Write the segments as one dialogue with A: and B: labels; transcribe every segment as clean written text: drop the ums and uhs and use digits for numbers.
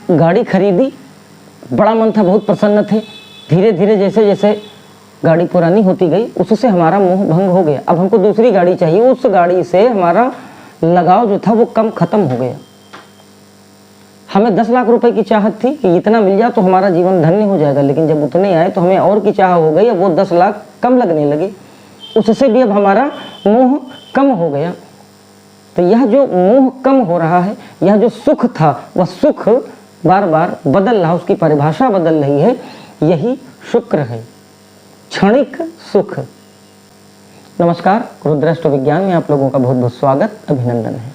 A: गाड़ी खरीदी, बड़ा मन था, बहुत प्रसन्न थे। धीरे धीरे जैसे जैसे गाड़ी पुरानी होती गई उससे हमारा मोह भंग हो गया। अब हमको दूसरी गाड़ी चाहिए, उस गाड़ी से हमारा लगाव जो था वो कम खत्म हो गया। हमें 10 लाख रुपए की चाहत थी कि इतना मिल जाए तो हमारा जीवन धन्य हो जाएगा, लेकिन जब उतने आए तो हमें और की चाह हो गई। अब वो 10 लाख कम लगने लगे, उससे भी अब हमारा मोह कम हो गया। तो यह जो मोह कम हो रहा है, यह जो सुख था वह सुख बार बार बदल रहा, उसकी परिभाषा बदल रही है। यही शुक्र है, क्षणिक सुख। नमस्कार, रुद्राष्ट्र विज्ञान में आप लोगों का बहुत बहुत स्वागत, अभिनंदन है।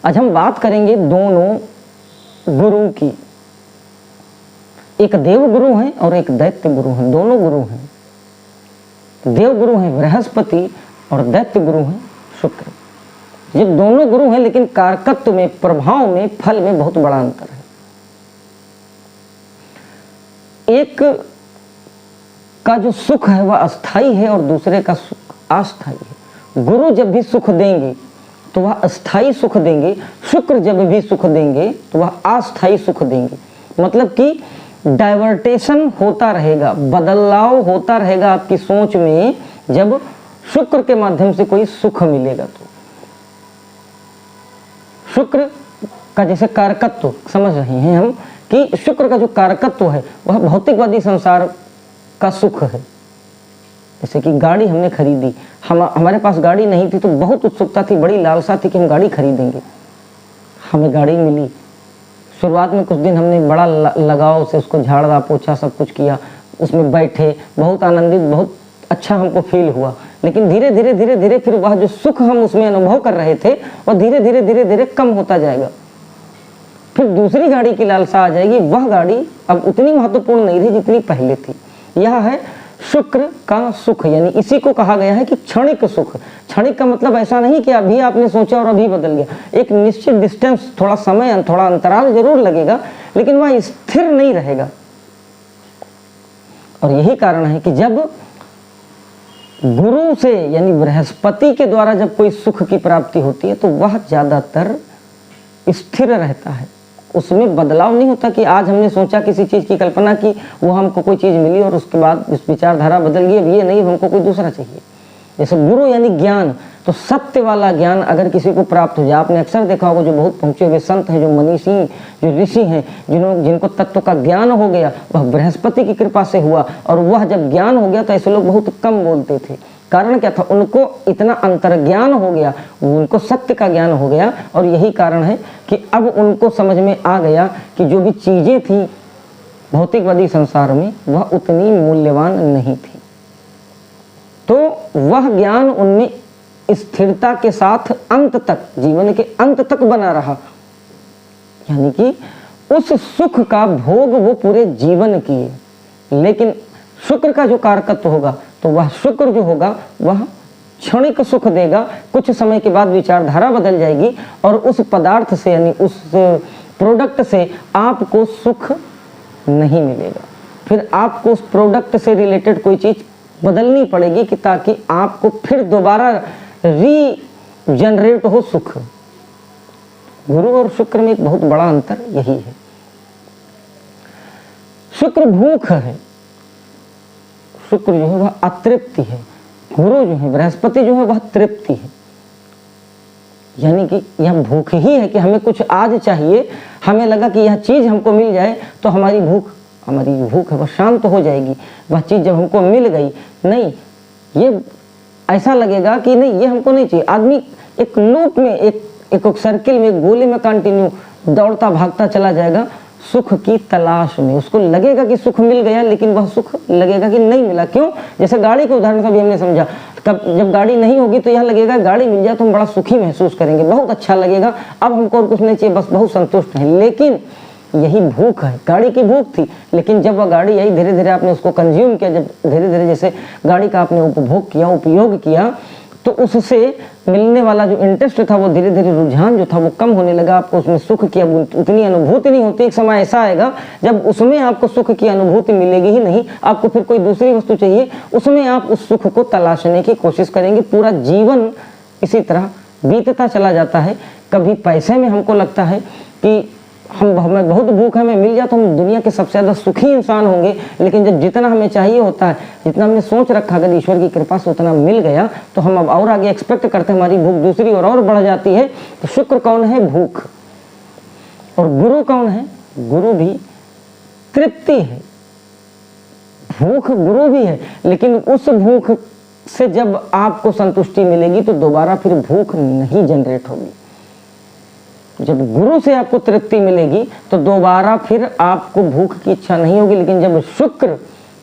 A: आज हम बात करेंगे दोनों गुरु की। एक देव गुरु हैं और एक दैत्य गुरु हैं, दोनों गुरु हैं। देव गुरु हैं बृहस्पति और दैत्य गुरु हैं शुक्र। ये दोनों गुरु हैं, लेकिन कारकत्व में, प्रभाव में, फल में बहुत बड़ा अंतर है। एक का जो सुख है वह अस्थाई है और दूसरे का सुख अस्थाई है। गुरु जब भी सुख देंगे तो वह अस्थाई सुख देंगे, शुक्र जब भी सुख देंगे तो वह अस्थाई सुख देंगे। मतलब कि डाइवर्टेशन होता रहेगा, बदलाव होता रहेगा आपकी सोच में जब शुक्र के माध्यम से कोई सुख मिलेगा। तो शुक्र का जैसे कारकत्व समझ रहे हैं हम कि शुक्र का जो कारकत्व है वह भौतिकवादी संसार का सुख है। जैसे कि गाड़ी हमने खरीदी, हमारे पास गाड़ी नहीं थी तो बहुत उत्सुकता थी, बड़ी लालसा थी कि हम गाड़ी खरीदेंगे। हमें गाड़ी मिली। शुरुआत में कुछ दिन हमने बड़ा लगाव से उसको झाड़ा पोछा सब कुछ किया, उसमें बैठे, बहुत आनंदित, बहुत अच्छा हमको फील हुआ। लेकिन धीरे धीरे धीरे धीरे फिर वह जो सुख हम उसमें अनुभव कर रहे थे वह धीरे धीरे धीरे धीरे कम होता जाएगा। फिर दूसरी गाड़ी की लालसा आ जाएगी, वह गाड़ी अब उतनी महत्वपूर्ण नहीं रही जितनी पहले थी। यह है शुक्र का सुख, यानी इसी को कहा गया है कि क्षणिक सुख। क्षणिक का मतलब ऐसा नहीं कि अभी आपने सोचा और अभी बदल गया। एक निश्चित डिस्टेंस, थोड़ा समय, थोड़ा अंतराल जरूर लगेगा, लेकिन वह स्थिर नहीं रहेगा। और यही कारण है कि जब गुरु से यानी बृहस्पति के द्वारा जब कोई सुख की प्राप्ति होती है तो वह ज्यादातर स्थिर रहता है, उसमें बदलाव नहीं होता कि आज हमने सोचा किसी चीज की कल्पना की, वो हमको कोई चीज मिली और उसके बाद इस विचारधारा बदल गई, अब ये नहीं, हमको कोई दूसरा चाहिए। जैसे गुरु यानी ज्ञान, तो सत्य वाला ज्ञान अगर किसी को प्राप्त हो जाए, आपने अक्सर देखा होगा जो बहुत पहुंचे हुए संत हैं, जो मनीषी, जो ऋषि हैं, जिनको तत्व का ज्ञान हो गया, वह बृहस्पति की कृपा से हुआ। और वह जब ज्ञान हो गया तो ऐसे लोग बहुत कम बोलते थे। कारण क्या था? उनको इतना अंतर्ज्ञान हो गया, उनको सत्य का ज्ञान हो गया। और यही कारण है कि अब उनको समझ में आ गया कि जो भी चीजें थी भौतिकवादी संसार में वह उतनी मूल्यवान नहीं थी। तो वह ज्ञान उनमें स्थिरता के साथ अंत तक, जीवन के अंत तक बना रहा। यानी कि उस सुख का भोग वो पूरे जीवन किए। लेकिन शुक्र का जो कारकत्व होगा तो वह शुक्र जो होगा वह क्षणिक सुख देगा। कुछ समय के बाद विचारधारा बदल जाएगी और उस पदार्थ से यानी उस प्रोडक्ट से आपको सुख नहीं मिलेगा। फिर आपको उस प्रोडक्ट से रिलेटेड कोई चीज बदलनी पड़ेगी कि ताकि आपको फिर दोबारा रीजनरेट हो सुख। गुरु और शुक्र में एक बहुत बड़ा अंतर यही है। शुक्र भूख है, शुक्र जो है वह अतृप्ति है। गुरु जो है बृहस्पति जो है वह तृप्ति है। यानी कि यह भूख ही है कि हमें कुछ आज चाहिए, हमें लगा कि यह चीज हमको मिल जाए तो हमारी जो भूख है वह शांत हो जाएगी। वह चीज जब हमको मिल गई, नहीं, ये ऐसा लगेगा कि नहीं, ये हमको नहीं चाहिए। आदमी एक लूप में, एक सर्किल में, एक गोले में कंटिन्यू दौड़ता भागता चला जाएगा सुख की तलाश में। उसको लगेगा कि सुख मिल गया, लेकिन वह सुख लगेगा कि नहीं मिला। क्यों? जैसे गाड़ी के उदाहरण का भी हमने समझा। जब गाड़ी नहीं होगी तो यह लगेगा गाड़ी मिल जाए तो हम बड़ा सुखी महसूस करेंगे, बहुत अच्छा लगेगा, अब हमको और कुछ नहीं चाहिए, बस बहुत संतुष्ट हैं। लेकिन यही भूख है, गाड़ी की भूख थी। लेकिन जब वह गाड़ी आई, धीरे धीरे आपने उसको कंज्यूम किया, जब धीरे धीरे जैसे गाड़ी का आपने उपभोग किया, उपयोग किया, तो उससे मिलने वाला जो इंटरेस्ट था वो धीरे धीरे, रुझान जो था वो कम होने लगा। आपको उसमें सुख की उतनी अनुभूति नहीं होती। एक समय ऐसा आएगा जब उसमें आपको सुख की अनुभूति मिलेगी ही नहीं, आपको फिर कोई दूसरी वस्तु चाहिए, उसमें आप उस सुख को तलाशने की कोशिश करेंगे। पूरा जीवन इसी तरह बीतता चला जाता है। कभी पैसे में हमको लगता है कि हमें बहुत भूख है, हमें मिल जाए तो हम दुनिया के सबसे ज़्यादा सुखी इंसान होंगे। लेकिन जब जितना हमें चाहिए होता है, जितना हमने सोच रखा, अगर ईश्वर की कृपा से उतना मिल गया तो हम अब और आगे एक्सपेक्ट करते हैं, हमारी भूख दूसरी और बढ़ जाती है। तो शुक्र कौन है? भूख। और गुरु कौन है? गुरु भी तृप्ति है। भूख गुरु भी है, लेकिन उस भूख से जब आपको संतुष्टि मिलेगी तो दोबारा फिर भूख नहीं जनरेट होगी। जब गुरु से आपको तृप्ति मिलेगी तो दोबारा फिर आपको भूख की इच्छा नहीं होगी। लेकिन जब शुक्र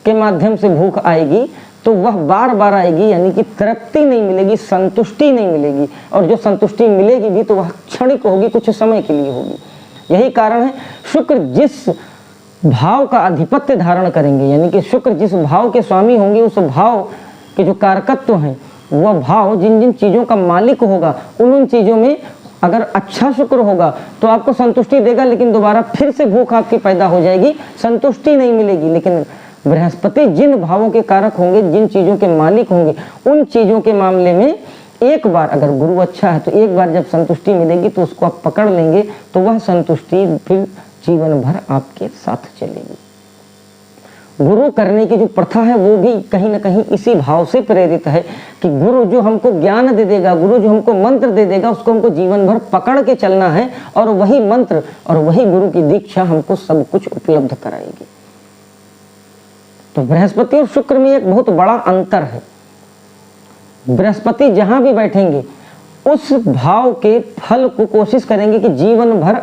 A: के माध्यम से भूख आएगी तो वह बार बार आएगी, यानी कि तृप्ति नहीं मिलेगी, संतुष्टि नहीं मिलेगी। और जो संतुष्टि मिलेगी भी तो वह क्षणिक होगी, कुछ समय के लिए होगी। यही कारण है शुक्र जिस भाव का आधिपत्य धारण करेंगे, यानी कि शुक्र जिस भाव के स्वामी होंगे, उस भाव के जो कारकत्व हैं, वह भाव जिन जिन चीज़ों का मालिक होगा, उन चीज़ों में अगर अच्छा शुक्र होगा तो आपको संतुष्टि देगा। लेकिन दोबारा फिर से भूख आपकी पैदा हो जाएगी, संतुष्टि नहीं मिलेगी। लेकिन बृहस्पति जिन भावों के कारक होंगे, जिन चीज़ों के मालिक होंगे, उन चीज़ों के मामले में एक बार अगर गुरु अच्छा है तो एक बार जब संतुष्टि मिलेगी तो उसको आप पकड़ लेंगे तो वह संतुष्टि फिर जीवन भर आपके साथ चलेगी। गुरु करने की जो प्रथा है वो भी कहीं ना कहीं इसी भाव से प्रेरित है कि गुरु जो हमको ज्ञान दे देगा, गुरु जो हमको मंत्र दे देगा, उसको हमको जीवन भर पकड़ के चलना है। और वही मंत्र और वही गुरु की दीक्षा हमको सब कुछ उपलब्ध कराएगी। तो बृहस्पति और शुक्र में एक बहुत बड़ा अंतर है। बृहस्पति जहां भी बैठेंगे उस भाव के फल को कोशिश करेंगे कि जीवन भर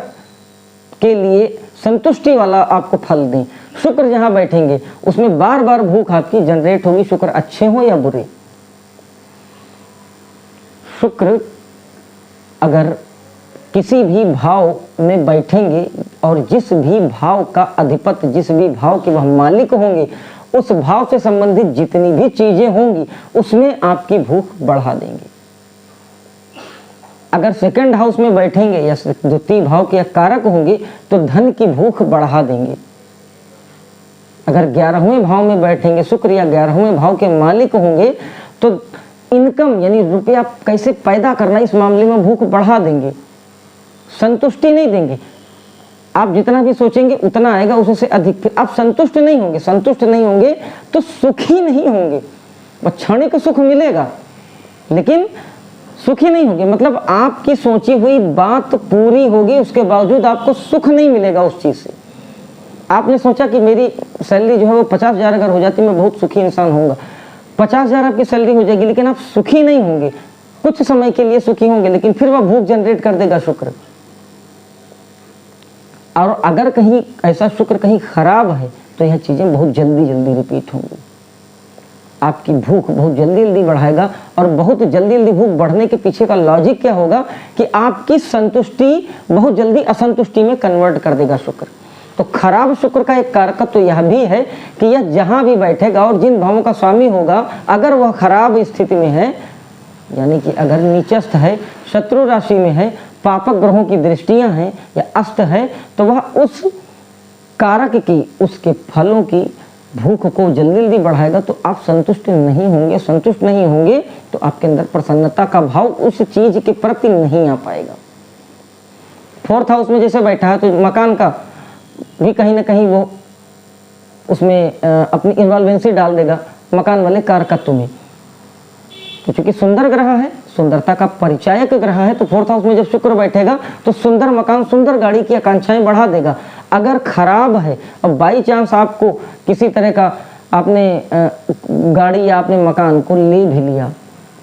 A: के लिए संतुष्टि वाला आपको फल दें। शुक्र जहां बैठेंगे उसमें बार बार भूख आपकी जनरेट होगी, शुक्र अच्छे हो या बुरे। शुक्र अगर किसी भी भाव में बैठेंगे और जिस भी भाव का अधिपति, जिस भी भाव के वह मालिक होंगे, उस भाव से संबंधित जितनी भी चीजें होंगी उसमें आपकी भूख बढ़ा देंगे। अगर सेकंड हाउस में बैठेंगे या द्वितीय भाव के कारक होंगे तो धन की भूख बढ़ा देंगे। अगर 11वें भाव में बैठेंगे शुक्र या 11वें भाव के मालिक होंगे तो इनकम यानी रुपया कैसे पैदा करना, इस मामले में भूख बढ़ा देंगे, संतुष्टि नहीं देंगे। आप जितना भी सोचेंगे उतना आएगा, उससे अधिक। फिर आप संतुष्ट नहीं होंगे, संतुष्ट नहीं होंगे तो सुखी नहीं होंगे। वह क्षणिक सुख मिलेगा लेकिन सुखी नहीं होंगे, मतलब आपकी सोची हुई बात पूरी होगी, उसके बावजूद आपको सुख नहीं मिलेगा उस चीज़ से। आपने सोचा कि मेरी सैलरी जो है वो 50,000 अगर हो जाती मैं बहुत सुखी इंसान होऊंगा। 50,000 आपकी सैलरी हो जाएगी लेकिन आप सुखी नहीं होंगे। कुछ समय के लिए सुखी होंगे लेकिन फिर वह भूख जनरेट कर देगा शुक्र। और अगर कहीं ऐसा शुक्र कहीं खराब है तो यह चीज़ें बहुत जल्दी जल्दी रिपीट होंगी। आपकी भूख बहुत जल्दी जल्दी बढ़ाएगा। और बहुत जल्दी जल्दी भूख बढ़ने के पीछे का लॉजिक क्या होगा कि आपकी संतुष्टि बहुत जल्दी असंतुष्टि में कन्वर्ट कर देगा शुक्र। तो खराब शुक्र का एक कारक तो यह भी है कि यह जहां भी बैठेगा और जिन भावों का स्वामी होगा, अगर वह खराब स्थिति में है, यानी कि अगर नीचस्थ है, शत्रु राशि में है, पापक ग्रहों की दृष्टियां हैं या अस्त है, तो वह उस कारक की, उसके फलों की भूख को जल्दी जल्दी बढ़ाएगा। तो आप संतुष्ट नहीं होंगे। संतुष्ट नहीं होंगे तो आपके अंदर प्रसन्नता का भाव उस चीज के प्रति नहीं आ पाएगा। 4th हाउस में जैसे बैठा है तो मकान का भी कहीं ना कहीं वो उसमें अपनी इन्वॉल्वेंसी डाल देगा मकान वाले कारकत्व में। तो चूंकि सुंदर ग्रह है, सुंदरता का परिचायक ग्रह है, तो 4th हाउस में जब शुक्र बैठेगा तो सुंदर मकान, सुंदर गाड़ी की आकांक्षाएं बढ़ा देगा। अगर खराब है और बाई चांस आपको किसी तरह का आपने गाड़ी या आपने मकान को ले भी लिया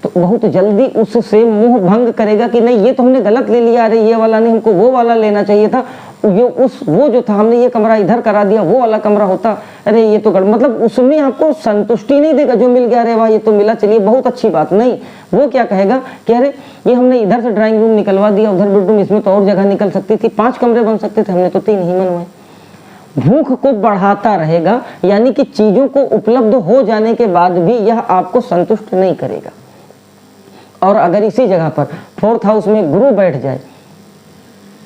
A: तो बहुत जल्दी उससे मुंह भंग करेगा कि नहीं ये तो हमने गलत ले लिया, अरे ये वाला नहीं, हमको वो वाला लेना चाहिए था, वो जो था हमने ये कमरा इधर करा दिया, वो वाला कमरा होता, अरे ये तो मतलब उसमें आपको संतुष्टि नहीं देगा। जो मिल गया अरे वाह ये तो मिला, चलिए बहुत अच्छी बात, नहीं, वो क्या कहेगा कि अरे ये हमने इधर से ड्राइंग रूम निकलवा दिया, उधर बेडरूम, इसमें तो और जगह निकल सकती थी, 5 कमरे बन सकते थे, हमने तो 3 ही बनवाए। भूख को बढ़ाता रहेगा, यानी कि चीजों को उपलब्ध हो जाने के बाद भी यह आपको संतुष्ट नहीं करेगा। और अगर इसी जगह पर 4th हाउस में गुरु बैठ जाए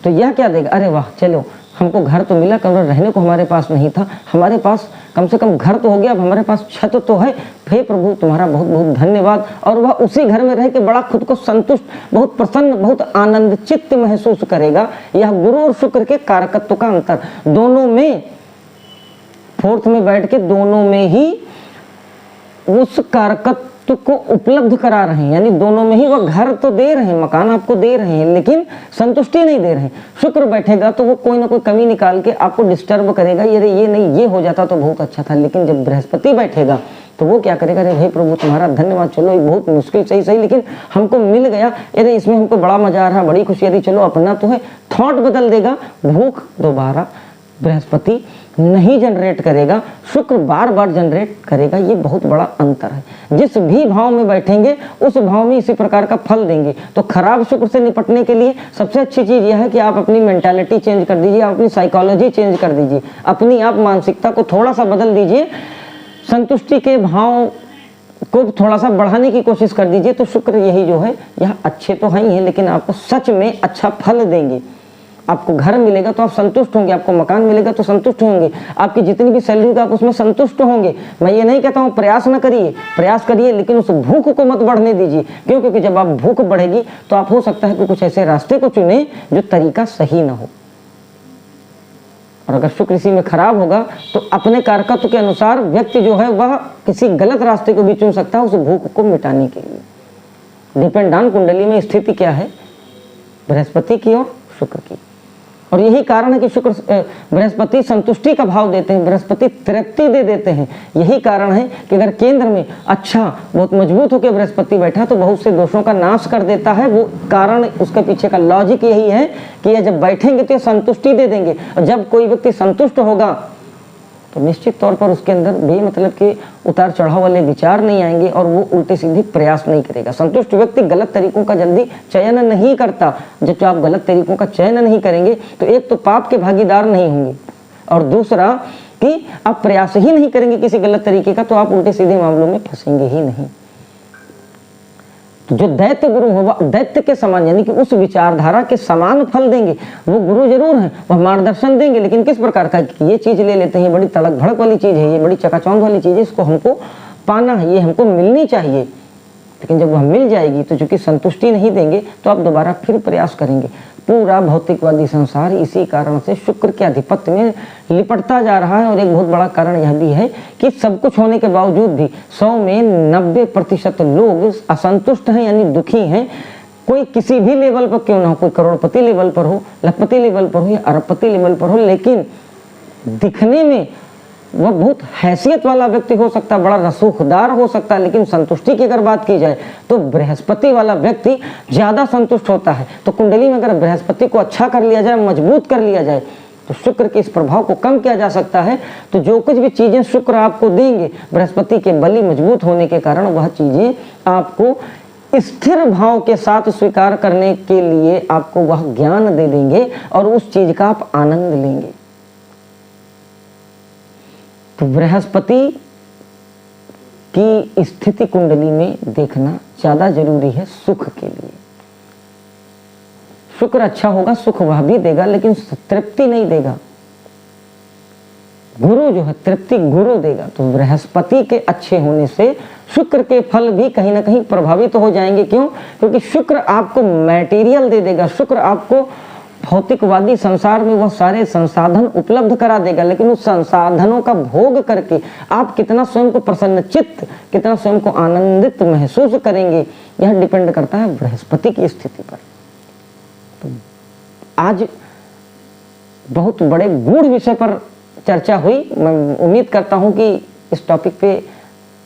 A: तो यह क्या देगा, अरे वाह चलो हमको घर तो मिला, कमरा रहने को हमारे पास नहीं था, हमारे पास कम से कम घर तो हो गया, अब हमारे पास छत तो है, हे प्रभु तुम्हारा बहुत बहुत धन्यवाद। और वह उसी घर में रह के बड़ा खुद को संतुष्ट, बहुत प्रसन्न, बहुत आनंद चित्त महसूस करेगा। यह गुरु और शुक्र के कारकत्व का अंतर, दोनों में फोर्थ में बैठ के दोनों में ही उस कारकत्व को उपलब्ध करा रहे हैं, यानी दोनों में ही वह घर तो दे रहे हैं, मकान आपको दे रहे हैं, लेकिन संतुष्टि नहीं दे रहे हैं। शुक्र बैठेगा तो वो कोई ना कोई कमी निकाल के आपको डिस्टर्ब करेगा, ये नहीं, ये हो जाता तो बहुत अच्छा था। लेकिन जब बृहस्पति बैठेगा तो वो क्या करेगा, अरे हे प्रभु तुम्हारा धन्यवाद, चलो ये बहुत मुश्किल सही लेकिन हमको मिल गया, अरे इसमें हमको बड़ा मजा आ रहा, बड़ी खुशी, अरे चलो अपना तो है। थॉट बदल देगा, भूख दोबारा बृहस्पति नहीं जनरेट करेगा, शुक्र बार बार जनरेट करेगा। ये बहुत बड़ा अंतर है। जिस भी भाव में बैठेंगे उस भाव में इसी प्रकार का फल देंगे। तो खराब शुक्र से निपटने के लिए सबसे अच्छी चीज यह है कि आप अपनी मेंटालिटी चेंज कर दीजिए, आप अपनी साइकोलॉजी चेंज कर दीजिए, अपनी आप मानसिकता को थोड़ा सा बदल दीजिए, संतुष्टि के भाव को थोड़ा सा बढ़ाने की कोशिश कर दीजिए। तो शुक्र यही जो है, यह अच्छे तो हैं ही हैं, लेकिन आपको सच में अच्छा फल देंगे। आपको घर मिलेगा तो आप संतुष्ट होंगे, आपको मकान मिलेगा तो संतुष्ट होंगे, आपकी जितनी भी सैलरी होगी आप उसमें संतुष्ट होंगे। मैं ये नहीं कहता हूँ प्रयास न करिए, प्रयास करिए, लेकिन उस भूख को मत बढ़ने दीजिए। क्यों? क्योंकि जब आप भूख बढ़ेगी तो आप हो सकता है कि कुछ ऐसे रास्ते को चुने जो तरीका सही ना हो। और अगर शुक्र इसी में खराब होगा तो अपने कारकत्व के अनुसार व्यक्ति जो है वह किसी गलत रास्ते को भी चुन सकता है उस भूख को मिटाने के लिए। डिपेंड ऑन कुंडली में स्थिति क्या है, बृहस्पति की और शुक्र की। और यही कारण है कि शुक्र बृहस्पति संतुष्टि का भाव देते हैं, बृहस्पति तृप्ति दे देते हैं। यही कारण है कि अगर केंद्र में अच्छा बहुत मजबूत होकर बृहस्पति बैठा तो बहुत से दोषों का नाश कर देता है। वो कारण, उसके पीछे का लॉजिक यही है कि ये जब बैठेंगे तो ये संतुष्टि दे देंगे। और जब कोई व्यक्ति संतुष्ट होगा तो निश्चित तौर पर उसके अंदर भी मतलब कि उतार चढ़ाव वाले विचार नहीं आएंगे और वो उल्टे सीधे प्रयास नहीं करेगा। संतुष्ट व्यक्ति गलत तरीकों का जल्दी चयन नहीं करता। जब आप गलत तरीकों का चयन नहीं करेंगे तो एक तो पाप के भागीदार नहीं होंगे, और दूसरा कि आप प्रयास ही नहीं करेंगे किसी गलत तरीके का तो आप उल्टे सीधे मामलों में फंसेंगे ही नहीं। तो जो दैत्य गुरु हो वह दैत्य के समान, यानी कि उस विचारधारा के समान फल देंगे। वो गुरु जरूर हैं, वह मार्गदर्शन देंगे, लेकिन किस प्रकार का, ये चीज ले लेते हैं, बड़ी तड़क भड़क वाली चीज है, ये बड़ी चकाचौंध वाली चीज है, इसको हमको पाना है, ये हमको मिलनी चाहिए। लेकिन जब वह मिल जाएगी तो चूंकि संतुष्टि नहीं देंगे तो आप दोबारा फिर प्रयास करेंगे। पूरा भौतिकवादी संसार इसी कारण से शुक्र के आधिपत्य में लिपटता जा रहा है। और एक बहुत बड़ा कारण यह भी है कि सब कुछ होने के बावजूद भी 100 में 90% लोग असंतुष्ट हैं, यानी दुखी हैं। कोई किसी भी लेवल पर क्यों ना हो, कोई करोड़पति लेवल पर हो, लखपति लेवल पर हो या अरबपति लेवल पर हो, लेकिन दिखने में वह बहुत हैसियत वाला व्यक्ति हो सकता है, बड़ा रसूखदार हो सकता है, लेकिन संतुष्टि की अगर बात की जाए तो बृहस्पति वाला व्यक्ति ज्यादा संतुष्ट होता है। तो कुंडली में अगर बृहस्पति को अच्छा कर लिया जाए, मजबूत कर लिया जाए, तो शुक्र के इस प्रभाव को कम किया जा सकता है। तो जो कुछ भी चीजें शुक्र आपको देंगे, बृहस्पति के बली मजबूत होने के कारण वह चीजें आपको स्थिर भाव के साथ स्वीकार करने के लिए आपको वह ज्ञान दे देंगे और उस चीज का आप आनंद लेंगे। तो बृहस्पति की स्थिति कुंडली में देखना ज्यादा जरूरी है सुख के लिए। शुक्र अच्छा होगा, सुख वह भी देगा, लेकिन तृप्ति नहीं देगा। गुरु जो है तृप्ति गुरु देगा। तो बृहस्पति के अच्छे होने से शुक्र के फल भी कहीं ना कहीं प्रभावित हो जाएंगे। क्यों? क्योंकि शुक्र आपको मटेरियल दे देगा, शुक्र आपको भौतिकवादी संसार में वह सारे संसाधन उपलब्ध करा देगा, लेकिन उस संसाधनों का भोग करके आप कितना स्वयं को प्रसन्नचित्त, कितना स्वयं को आनंदित महसूस करेंगे, यह डिपेंड करता है बृहस्पति की स्थिति पर। तो आज बहुत बड़े गूढ़ विषय पर चर्चा हुई। मैं उम्मीद करता हूं कि इस टॉपिक पे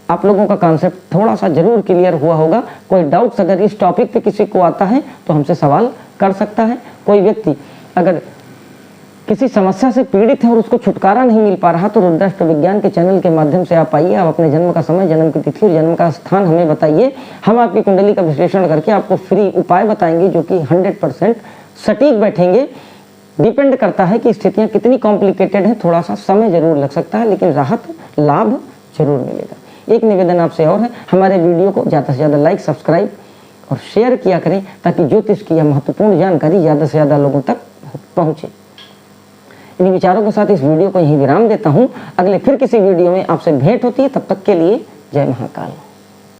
A: आप लोगों का कॉन्सेप्ट थोड़ा सा जरूर क्लियर हुआ होगा। कोई डाउट्स अगर इस टॉपिक पे किसी को आता है तो हमसे सवाल कर सकता है। कोई व्यक्ति अगर किसी समस्या से पीड़ित है और उसको छुटकारा नहीं मिल पा रहा तो रुद्राष्ट्र विज्ञान के चैनल के माध्यम से आप आइए, आप अपने जन्म का समय, जन्म की तिथि और जन्म का स्थान हमें बताइए। हम आपकी कुंडली का विश्लेषण करके आपको फ्री उपाय बताएंगे जो कि 100% सटीक बैठेंगे। डिपेंड करता है कि स्थितियाँ कितनी कॉम्प्लिकेटेड हैं, थोड़ा सा समय जरूर लग सकता है, लेकिन राहत लाभ जरूर मिलेगा। एक निवेदन आपसे और है, हमारे वीडियो को ज़्यादा से ज़्यादा लाइक, सब्सक्राइब और शेयर किया करें ताकि ज्योतिष की यह महत्वपूर्ण जानकारी ज़्यादा से ज़्यादा लोगों तक पहुँचे। इन विचारों के साथ इस वीडियो को यहीं विराम देता हूँ। अगले फिर किसी वीडियो में आपसे भेंट होती है, तब तक के लिए जय महाकाल।